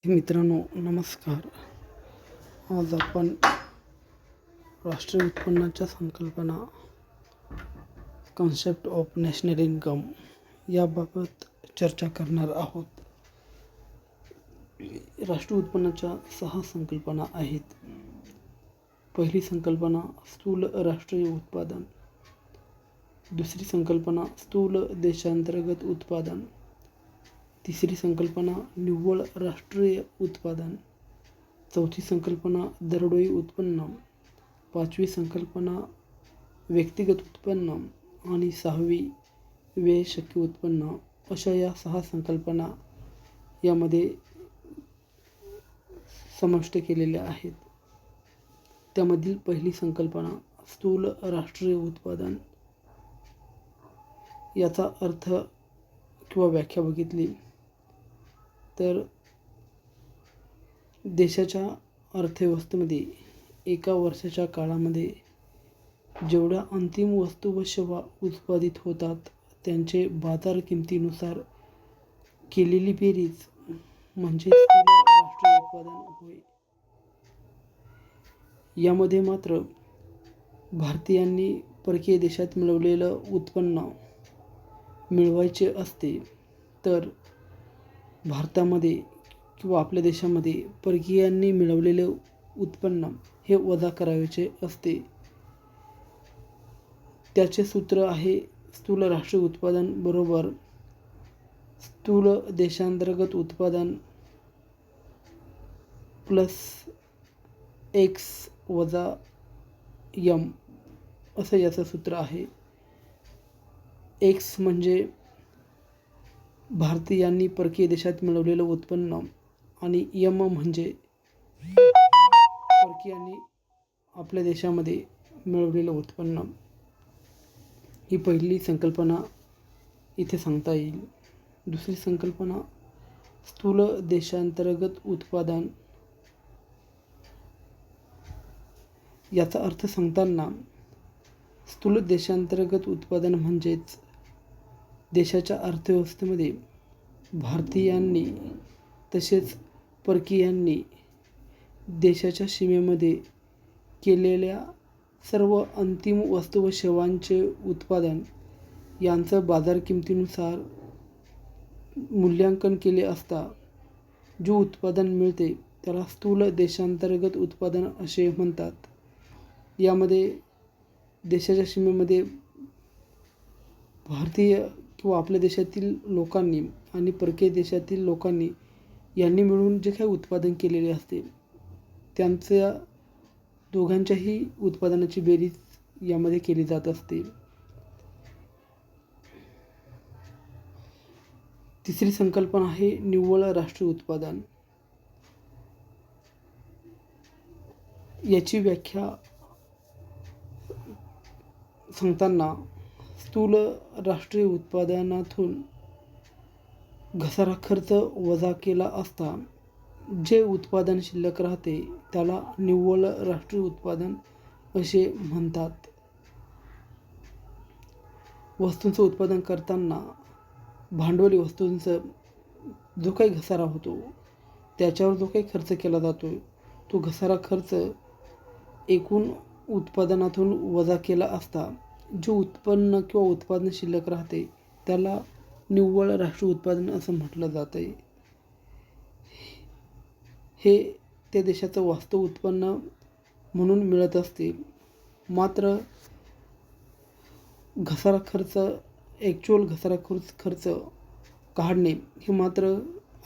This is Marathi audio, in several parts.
मित्रांनो नमस्कार. आज आपण राष्ट्रीय उत्पन्नाच्या संकल्पना कॉन्सेप्ट ऑफ नॅशनल इन्कम याबाबत चर्चा करणार आहोत. राष्ट्रीय उत्पन्नाच्या 6 संकल्पना आहेत. पहिली संकल्पना स्थूल राष्ट्रीय उत्पादन, दुसरी संकल्पना स्थूल देशांतर्गत उत्पादन, तिसरी संकल्पना निव्वळ राष्ट्रीय उत्पादन, चौथी संकल्पना दरडोई उत्पन्न, पाचवी संकल्पना व्यक्तिगत उत्पन्न आणि सहावी व्यय शक्य उत्पन्न. अशा या 6 संकल्पना यामध्ये समाविष्ट केलेल्या आहेत. त्यामधील पहिली संकल्पना स्थूल राष्ट्रीय उत्पादन. याचा अर्थ किंवा व्याख्या बघितली तर देशाच्या अर्थव्यवस्थेमध्ये एका वर्षाच्या काळामध्ये जेवढ्या अंतिम वस्तू व सेवा उत्पादित होतात त्यांचे बाजार किमतीनुसार केलेली बेरीज म्हणजे स्थूल राष्ट्रीय उत्पादन होय. यामध्ये मात्र भारतीयांनी परकीय देशात मिळवलेलं उत्पन्न मिळवायचे असते तर भारतामध्ये किंवा आपल्या देशामध्ये परकीयांनी मिळवलेले उत्पन्न हे वजा करायचे असते. त्याचे सूत्र आहे स्थूल राष्ट्रीय उत्पादन बरोबर स्थूल देशांतर्गत उत्पादन प्लस एक्स वजा यम असं याचं सूत्र आहे. एक्स म्हणजे भारतीयांनी परकीय देशात मिळवलेलं उत्पन्न आणि यम म्हणजे परकीयांनी आपल्या देशामध्ये मिळवलेलं उत्पन्न. ही पहिली संकल्पना इथे सांगता येईल. दुसरी संकल्पना स्थूल देशांतर्गत उत्पादन. याचा अर्थ सांगताना स्थूल देशांतर्गत उत्पादन म्हणजेच देशाच्या अर्थव्यवस्थेमध्ये भारतीयांनी तसेच परकीयांनी देशाच्या सीमेमध्ये केलेल्या सर्व अंतिम वस्तू व सेवांचे उत्पादन यांचं बाजार किमतीनुसार मूल्यांकन केले असता जे उत्पादन मिळते त्याला स्थूल देशांतर्गत उत्पादन असे म्हणतात. यामध्ये देशाच्या सीमेमध्ये भारतीय किंवा आपल्या देशातील लोकांनी आणि परकीय देशातील लोकांनी यांनी मिळून जे काही उत्पादन केलेले असते त्यांच्या दोघांच्याही उत्पादनाची बेरीज यामध्ये केली जात असते. तिसरी संकल्पना आहे निव्वळ राष्ट्रीय उत्पादन. याची व्याख्या सांगताना स्थूल राष्ट्रीय उत्पादनातून घसारा खर्च वजा केला असता जे उत्पादन शिल्लक राहते त्याला निव्वळ राष्ट्रीय उत्पादन असे म्हणतात. वस्तूंचं उत्पादन करताना भांडवली वस्तूंचा जो काही घसारा होतो त्याच्यावर जो काही खर्च केला जातो तो घसारा खर्च एकूण उत्पादनातून वजा केला असता जे उत्पन्न किंवा उत्पादन शिल्लक राहते त्याला निव्वळ राष्ट्रीय उत्पादन असं म्हटलं जातं आहे. हे त्या देशाचं वास्तव उत्पन्न म्हणून मिळत असते. मात्र घसारा खर्च ॲक्च्युअल घसारा खर्च काढणे हे मात्र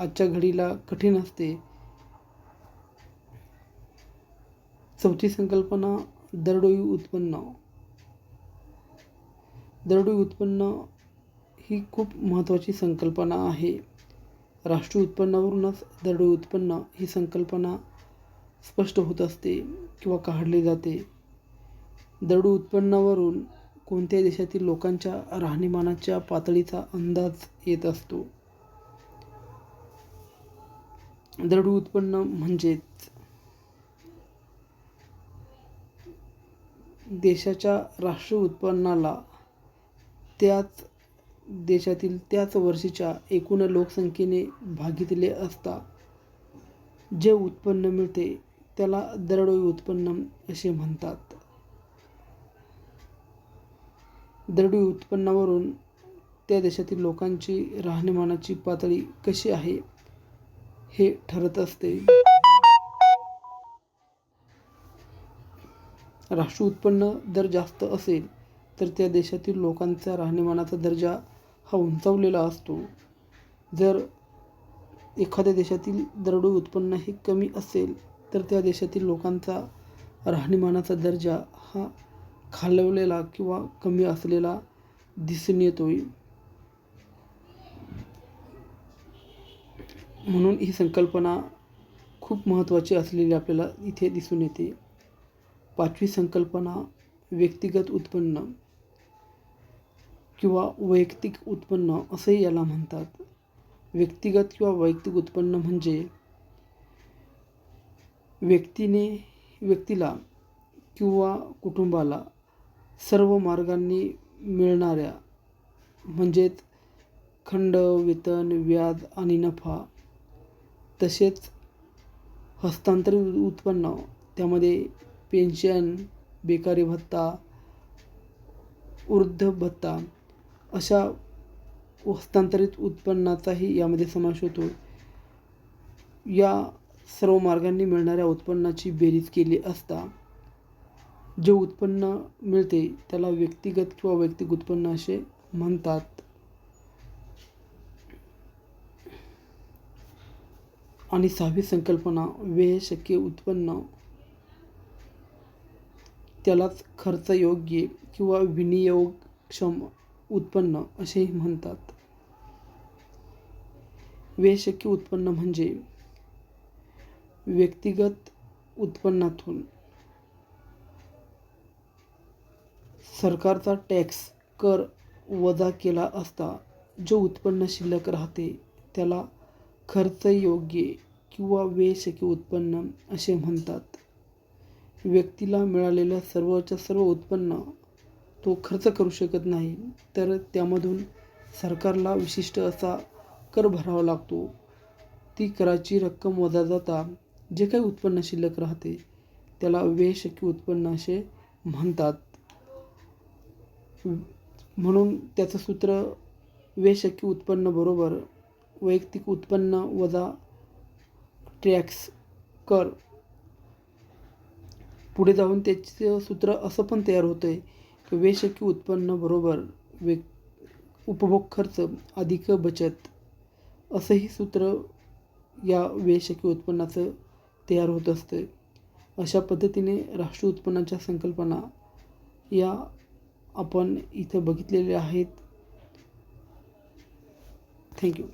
आजच्या घडीला कठीण असते. चौथी संकल्पना दरडोई उत्पन्न. दरडोई उत्पन्न ही खूप महत्त्वाची संकल्पना आहे. राष्ट्रीय उत्पन्नावरूनच दरडोई उत्पन्न ही संकल्पना स्पष्ट होत असते किंवा काढली जाते. दरडोई उत्पन्नावरून कोणत्याही देशातील लोकांच्या राहणीमानाच्या पातळीचा अंदाज येत असतो. दरडोई उत्पन्न म्हणजेच देशाच्या राष्ट्रीय उत्पन्नाला त्याच देशातील त्याच वर्षीच्या एकूण लोकसंख्येने भागितले असता जे उत्पन्न मिळते त्याला दरडोई उत्पन्न असे म्हणतात. दरडोई उत्पन्नावरून त्या देशातील लोकांची राहणीमानाची पातळी कशी आहे हे ठरत असते. राष्ट्रीय उत्पन्न दर जास्त असेल तर त्या देशातील लोकांचा राहणीमानाचा दर्जा हा उंचावलेला असतो. जर एखाद्या देशातील दरडोई उत्पन्न हे कमी असेल तर त्या देशातील लोकांचा राहणीमानाचा दर्जा हा खालवलेला किंवा कमी असलेला दिसून येतोय. म्हणून ही संकल्पना खूप महत्त्वाची असलेली आपल्याला इथे दिसून येते. 5वी संकल्पना व्यक्तिगत उत्पन्न किंवा वैयक्तिक उत्पन्न असंही याला म्हणतात. व्यक्तिगत किंवा वैयक्तिक उत्पन्न म्हणजे व्यक्तीला किंवा कुटुंबाला सर्व मार्गांनी मिळणाऱ्या म्हणजेच खंड, वेतन, व्याज आणि नफा, तसेच हस्तांतरित उत्पन्न, त्यामध्ये पेन्शन, बेकारी भत्ता, वृद्ध भत्ता अशा हस्तांतरित उत्पन्नाचाही यामध्ये समावेश होतो. या सर्व मार्गांनी मिळणाऱ्या उत्पन्नाची बेरीज केली असता जे उत्पन्न मिळते त्याला व्यक्तिगत किंवा वैयक्तिक उत्पन्न असे म्हणतात. आणि 6वी संकल्पना व्यय शक्य उत्पन्न, त्यालाच खर्चयोग्य किंवा विनियोगक्षम उत्पन्न असेही म्हणतात. व्यय शक्य उत्पन्न म्हणजे व्यक्तिगत उत्पन्नातून सरकारचा टॅक्स कर वजा केला असता जे उत्पन्न शिल्लक राहते त्याला खर्चयोग्य किंवा व्यय शक्य उत्पन्न असे म्हणतात. व्यक्तीला मिळालेलं सर्वच्या सर्व उत्पन्न तो खर्च करू शकत नाही, तर त्यामधून सरकारला विशिष्ट असा कर भरावा लागतो. ती कराची रक्कम वजा जाता जे काही उत्पन्न शिल्लक राहते त्याला व्यय शक्य उत्पन्न असे म्हणतात. म्हणून त्याचं सूत्र व्यय शक्य उत्पन्न बरोबर वैयक्तिक उत्पन्न वजा टॅक्स कर. पुढे जाऊन त्याचं सूत्र असं पण तयार होतं आहे की व्यय शक्य उत्पन्न बरोबर उपभोग खर्च अधिक बचत, असंही सूत्र या व्यय शक्य उत्पन्नाचं तयार होत असतं. अशा पद्धतीने राष्ट्रीय उत्पन्नाच्या संकल्पना या आपण इथं बघितलेल्या आहेत. थँक्यू.